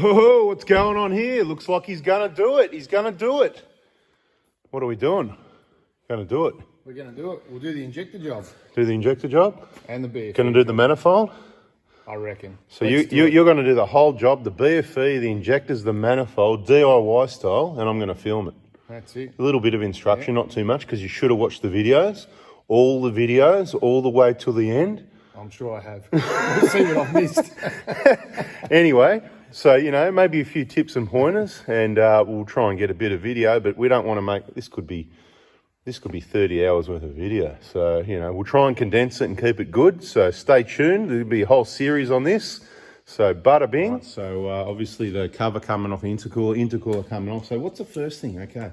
Oh, what's going on here? Looks like he's gonna do it. He's gonna do it. What are we doing? Gonna do it. We're gonna do it. We'll do the injector job. Do the injector job? And the BFE. Gonna do the manifold? I reckon. So you're gonna do the whole job, the BFE, the injectors, the manifold, DIY style, and I'm gonna film it. That's it. A little bit of instruction, not too much, because you should have watched the videos, all the way till the end. I'm sure I have. We'll see what I've missed. Anyway, so, you know, maybe a few tips and pointers, and we'll try and get a bit of video, but we don't want to make, this could be 30 hours worth of video. So, you know, we'll try and condense it and keep it good. So stay tuned. There'll be a whole series on this. So bada bing. Right, so obviously the cover coming off, the intercooler coming off. So what's the first thing? Okay,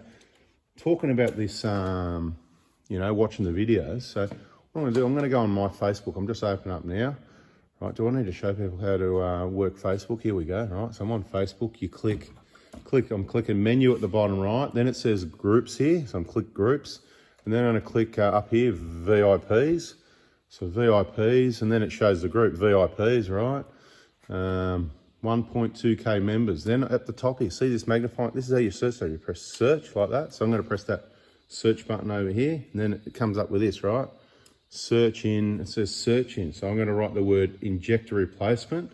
talking about this, you know, watching the videos. So what I'm going to do, I'm going to go on my Facebook. I'm just opening up now. Right, do I need to show people how to work Facebook? Here we go. Right, so I'm on Facebook. You click, I'm clicking menu at the bottom right. Then it says groups here. So I'm click groups. And then I'm going to click up here, VIPs. So VIPs, and then it shows the group VIPs, right? 1.2k members. Then at the top here, see this magnifying, this is how you search. So you press search like that. So I'm going to press that search button over here, and then it comes up with this, right? Search in, it says search in. So I'm going to write the word injector replacement,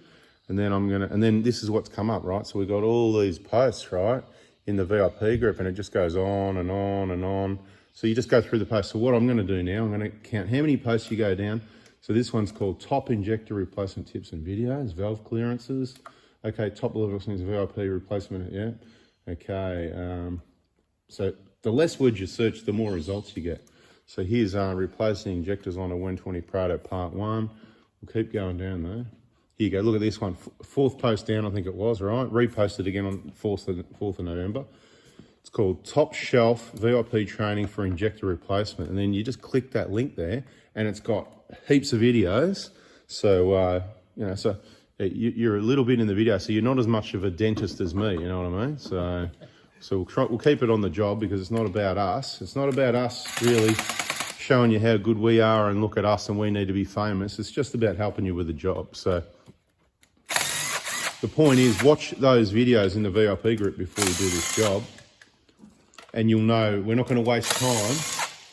and then and then this is what's come up, right? So we've got all these posts, right, in the VIP group, and it just goes on and on and on. So you just go through the posts. So what I'm going to do now, I'm going to count how many posts you go down. So this one's called Top Injector Replacement Tips and Videos, Valve Clearances. Okay, top level things, VIP replacement, yeah. Okay, so the less words you search, the more results you get. So here's replacing injectors on a 120 Prado Part 1. We'll keep going down though. Here you go, look at this one. Fourth post down, I think it was, right? Reposted again on 4th of November. It's called Top Shelf VIP Training for Injector Replacement. And then you just click that link there, and it's got heaps of videos. So, you know, so you're a little bit in the video, so you're not as much of a dentist as me, you know what I mean? So we'll keep it on the job, because it's not about us. It's not about us really showing you how good we are and look at us and we need to be famous. It's just about helping you with the job. So the point is, watch those videos in the VIP group before you do this job, and you'll know we're not going to waste time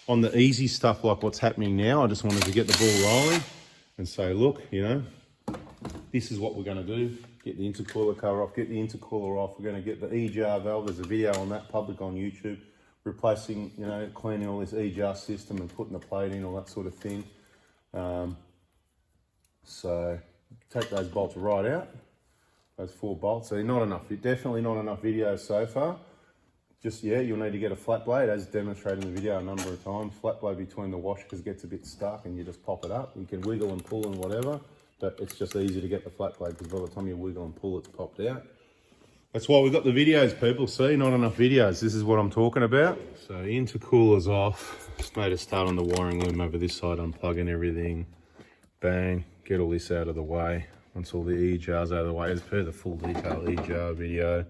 on the easy stuff like what's happening now. I just wanted to get the ball rolling and say, look, you know, this is what we're going to do. Get the intercooler cover off, get the intercooler off. We're going to get the E-jar valve. There's a video on that, public on YouTube, replacing, you know, cleaning all this E-jar system and putting the plate in, all that sort of thing. So take those bolts right out, those 4 bolts. So not enough, definitely not enough videos so far. Just, yeah, you'll need to get a flat blade, as demonstrated in the video a number of times. Flat blade between the washers gets a bit stuck, and you just pop it up. You can wiggle and pull and whatever, but it's just easy to get the flat blade, because by the time you wiggle and pull, it's popped out. That's why we've got the videos, people. See, not enough videos. This is what I'm talking about. So intercooler's off. Just made a start on the wiring loom over this side, unplugging everything. Bang, get all this out of the way. Once all the E-jars out of the way, as per the full detail E-jar video.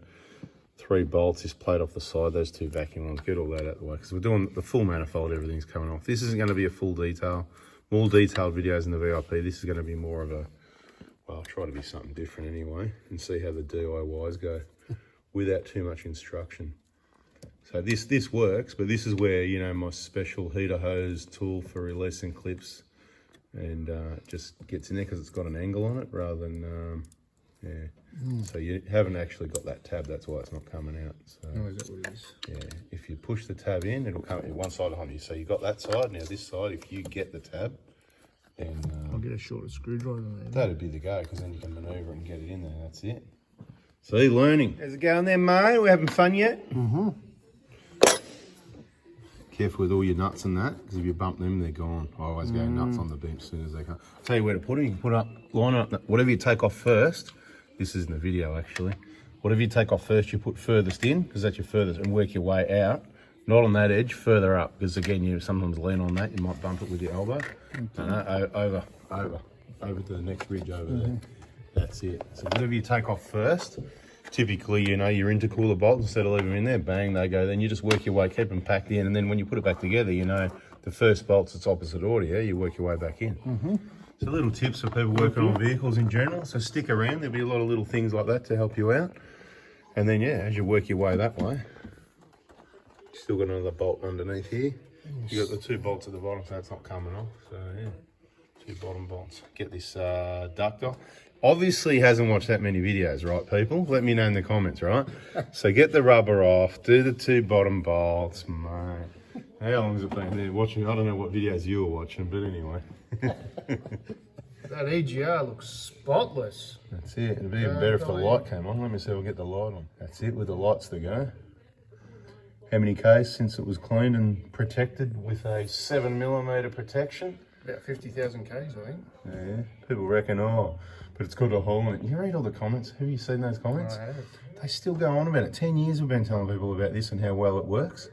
3 bolts, this plate off the side, those 2 vacuum ones, get all that out of the way, because we're doing the full manifold, everything's coming off. This isn't going to be a full detail, more detailed videos in the VIP. This is going to be more of a, well, I'll try to be something different anyway, and see how the DIYs go without too much instruction. So this works, but this is where, you know, my special heater hose tool for releasing clips, and just gets in there because it's got an angle on it rather than, yeah. So you haven't actually got that tab, that's why it's not coming out. So, oh, is that what it is? Yeah, if you push the tab in, it'll come in one side on you. So you got that side, now this side, if you get the tab, then... I'll get a shorter screwdriver there. That'd be the go, because then you can manoeuvre and get it in there, that's it. See, learning. How's it going there, mate? We having fun yet? Mm-hmm. Careful with all your nuts and that, because if you bump them, they're gone. I always go nuts on the bench as soon as they come. I'll tell you where to put them. You can put up, line up, whatever you take off first. This is in the video, actually. Whatever you take off first, you put furthest in, because that's your furthest, and work your way out. Not on that edge, further up, because again, you sometimes lean on that, you might bump it with your elbow. Over to the next ridge over there. That's it. So whatever you take off first, typically, you know, your intercooler bolts, instead of leaving them in there, bang, they go. Then you just work your way, keep them packed in, and then when you put it back together, you know, the first bolts, it's opposite order, yeah? You work your way back in. So little tips for people working on vehicles in general. So stick around. There'll be a lot of little things like that to help you out. And then, yeah, as you work your way that way, still got another bolt underneath here. You got the 2 bolts at the bottom, so that's not coming off. So yeah, 2 bottom bolts. Get this duct off. Obviously hasn't watched that many videos, right, people? Let me know in the comments, right? So get the rubber off, do the 2 bottom bolts, mate. How long has it been there watching? I don't know what videos you were watching, but anyway. That EGR looks spotless. That's it. It'd be even better if the light came on. Let me see if we'll get the light on. That's it, with the lights to go. How many Ks since it was cleaned and protected with a 7mm protection? About 50,000 Ks, I think. Yeah, people reckon, oh, but it's got a hole in it. You read all the comments? Have you seen those comments? I have. They still go on about it. 10 years we've been telling people about this and how well it works.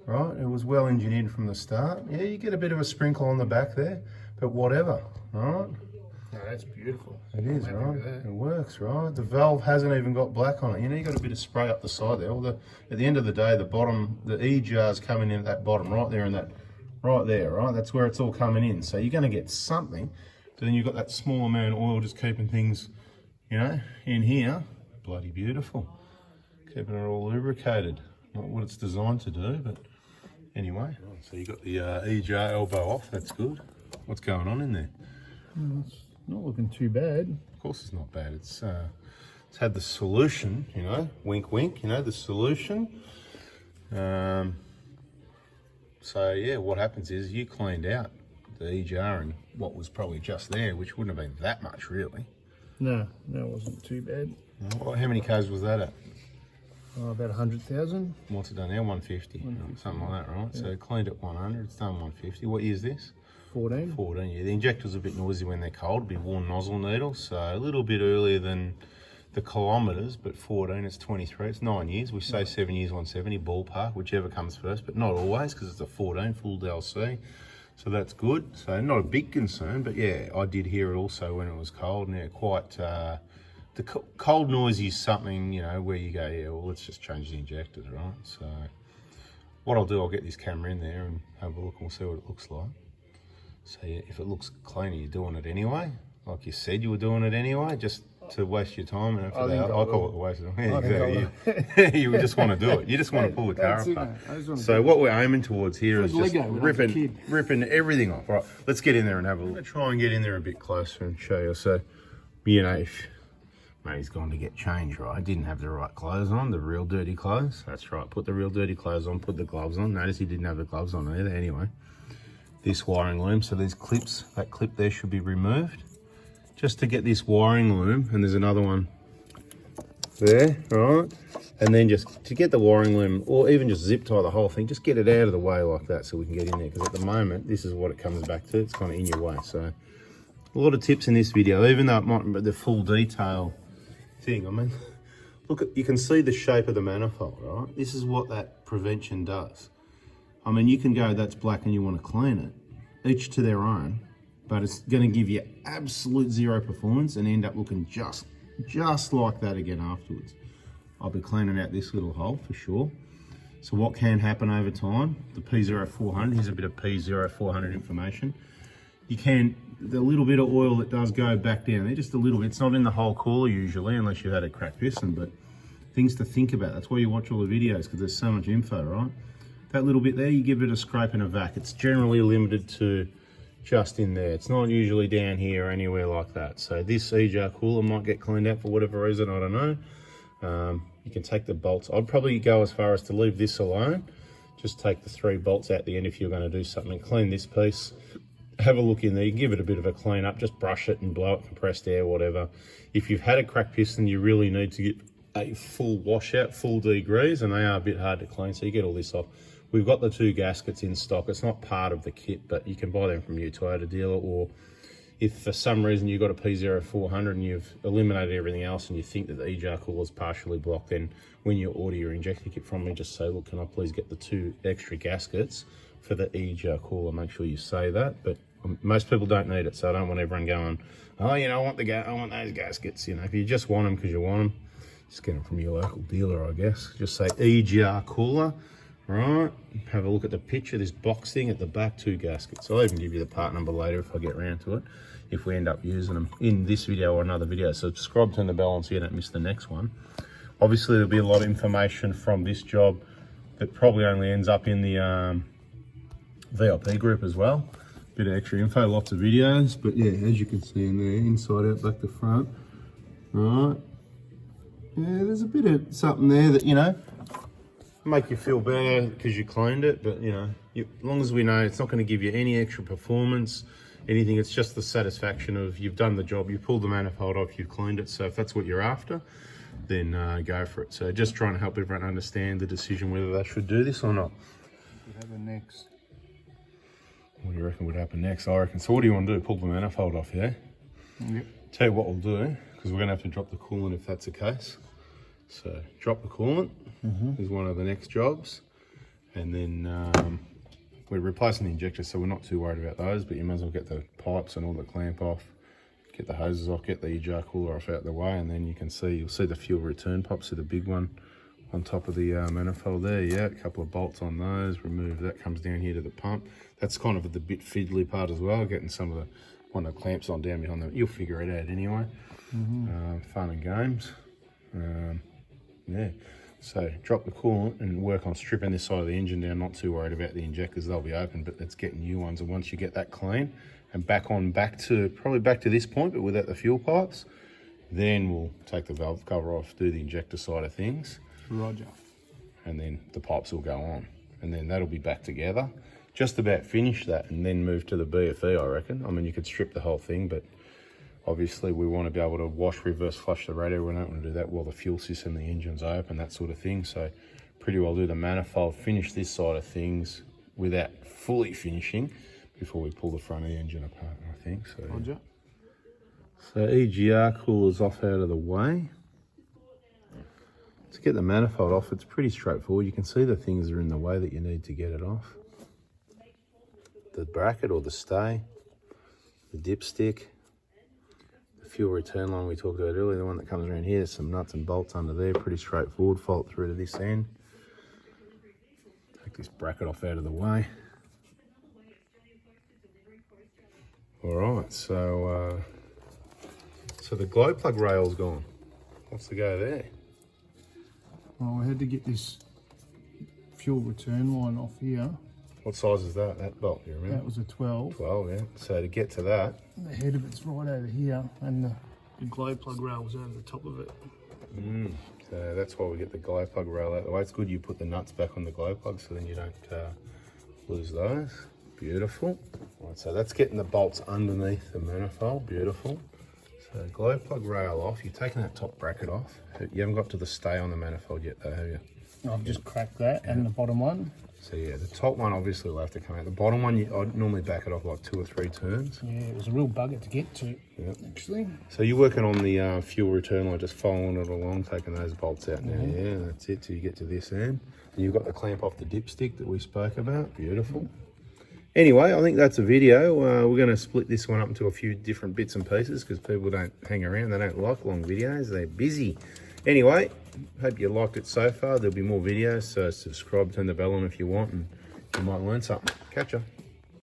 Right, it was well engineered from the start. Yeah, you get a bit of a sprinkle on the back there, but whatever, right? No, that's beautiful. It is, right? It works, right? The valve hasn't even got black on it. You know, you got a bit of spray up the side there. Well, at the end of the day, the bottom, the E-jar's coming in at that bottom, right there, and that, right there, right? That's where it's all coming in. So you're going to get something, but then you've got that small amount of oil just keeping things, you know, in here. Bloody beautiful. Keeping it all lubricated. Not what it's designed to do, but anyway. So you got the E-jar elbow off. That's good. What's going on in there? It's not looking too bad. Of course it's not bad. It's had the solution, you know, wink wink, you know, the solution. So yeah, what happens is you cleaned out the E-jar and what was probably just there, which wouldn't have been that much really. No, it wasn't too bad. Well, how many Ks was that at? Oh, about 100,000. What's it done now? 150, something like that, right? Yeah. So cleaned at 100, it's done 150. What year is this? 14. 14, yeah. The injector's a bit noisy when they're cold, it'll be worn nozzle needle, so a little bit earlier than the kilometres, but 14, it's 23, it's 9 years. We say 7 years, 170, ballpark, whichever comes first, but not always, because it's a 14, full DLC. So that's good. So not a big concern, but yeah, I did hear it also when it was cold, and yeah, quite, the cold noise is something, you know, where you go, yeah, well, let's just change the injectors, right? So what I'll do, I'll get this camera in there and have a look and we'll see what it looks like. So yeah, if it looks cleaner, you're doing it anyway. Like you said, you were doing it anyway, just to waste your time. And I call it a waste of time. Yeah, you just want to do it. You just want to pull the car apart. So what we're aiming towards here is just ripping everything off. Right, let's get in there and have a look. I'm going to try and get in there a bit closer and show you. So, you know, if he's gone to get changed, right? Didn't have the right clothes on, the real dirty clothes. That's right, put the real dirty clothes on, put the gloves on. Notice he didn't have the gloves on either. Anyway, this wiring loom, so these clips, that clip there should be removed. Just to get this wiring loom, and there's another one there, right? And then just to get the wiring loom, or even just zip tie the whole thing, just get it out of the way like that so we can get in there. Because at the moment, this is what it comes back to. It's kind of in your way. So a lot of tips in this video, even though it mightn't be the full detail thing. I mean, look, you can see the shape of the manifold, right? This is what that prevention does. I mean, you can go, that's black and you want to clean it, each to their own, but it's going to give you absolute zero performance and end up looking just like that again afterwards. I'll be cleaning out this little hole for sure. So what can happen over time, the P0400, here's a bit of P0400 information. You can, the little bit of oil that does go back down there, just a little bit. It's not in the whole cooler usually, unless you've had a cracked piston, but things to think about. That's why you watch all the videos, because there's so much info, right? That little bit there, you give it a scrape and a vac. It's generally limited to just in there. It's not usually down here or anywhere like that. So this E-jar cooler might get cleaned out for whatever reason, I don't know. You can take the bolts. I'd probably go as far as to leave this alone. Just take the 3 bolts out the end if you're going to do something. Clean this piece. Have a look in there, you can give it a bit of a clean up, just brush it and blow it, compressed air, whatever. If you've had a cracked piston, you really need to get a full washout, full degrease, and they are a bit hard to clean, so you get all this off. We've got the 2 gaskets in stock. It's not part of the kit, but you can buy them from your Toyota dealer, or if for some reason you've got a P0400 and you've eliminated everything else and you think that the E-jar cooler is partially blocked, then when you order your injector kit from me, just say, look, can I please get the 2 extra gaskets for the E-jar cooler? Make sure you say that, but most people don't need it, so I don't want everyone going, oh, you know, I want those gaskets. You know, if you just want them because you want them, just get them from your local dealer, I guess. Just say E-jar cooler, Right, have a look at the picture, this box thing at the back, 2 gaskets. I'll even give you the part number later if I get around to it, if we end up using them in this video or another video. So subscribe, turn the bell on so you don't miss the next one. Obviously there'll be a lot of information from this job that probably only ends up in the VIP group as well. Bit of extra info, lots of videos, but yeah, as you can see in there, inside out, back to front. Right, yeah, there's a bit of something there that, you know, make you feel better because you cleaned it, but you know, as long as we know it's not going to give you any extra performance, anything, it's just the satisfaction of you've done the job, you pulled the manifold off, you've cleaned it. So if that's what you're after, then go for it. So just trying to help everyone understand the decision whether they should do this or not. What happen next? What do you reckon would happen next? I reckon, so what do you want to do? Pull the manifold off, yeah? Yep. Tell you what we'll do, because we're going to have to drop the coolant if that's the case. So drop the coolant is one of the next jobs, and then we're replacing the injector, so we're not too worried about those, but you might as well get the pipes and all the clamp off, get the hoses off, get the EGR cooler off out the way, and then you can see, you'll see the fuel return pipes, so the big one on top of the manifold there. Yeah, a couple of bolts on those, remove that, comes down here to the pump. That's kind of the bit fiddly part as well, getting some of the one of the clamps on down behind them. You'll figure it out anyway. Fun and games. Yeah, so drop the coolant and work on stripping this side of the engine down. Not too worried about the injectors, they'll be open, but let's get new ones. And once you get that clean and back to probably back to this point, but without the fuel pipes, then we'll take the valve cover off, do the injector side of things. Roger. And then the pipes will go on, and then that'll be back together. Just about finish that and then move to the BFE, I reckon. I mean, you could strip the whole thing, but obviously we want to be able to wash, reverse flush the radiator. We don't want to do that while the fuel system, the engine's open, that sort of thing. So pretty well do the manifold, finish this side of things without fully finishing before we pull the front of the engine apart, I think. So, Roger. So EGR cooler's off out of the way. To get the manifold off, it's pretty straightforward. You can see the things that are in the way that you need to get it off. The bracket or the stay, the dipstick, the fuel return line we talked about earlier, the one that comes around here. There's some nuts and bolts under there, pretty straightforward. Fold through to this end. Take this bracket off out of the way. All right, so the glow plug rail's gone. What's the go there? Well, I had to get this fuel return line off here. What size is that? That bolt, you remember? That was a 12. 12, yeah. So to get to that, The head of it's right over here, and the glow plug rail was over the top of it. so that's why we get the glow plug rail out of the way. It's good you put the nuts back on the glow plug so then you don't lose those. Beautiful. Right, so that's getting the bolts underneath the manifold. Beautiful. So glow plug rail off. You're taking that top bracket off. You haven't got to the stay on the manifold yet though, have you? I've just cracked that, and the bottom one. So yeah, the top one obviously will have to come out. The bottom one, I'd normally back it off like 2 or 3 turns. Yeah, it was a real bugger to get to, actually. So you're working on the fuel return line, just following it along, taking those bolts out now. Yeah, that's it till you get to this end. And you've got the clamp off the dipstick that we spoke about. Beautiful. Anyway, I think that's a video. We're going to split this one up into a few different bits and pieces because people don't hang around. They don't like long videos. They're busy. Anyway, hope you liked it so far. There'll be more videos, so subscribe, turn the bell on if you want, and you might learn something. Catch ya.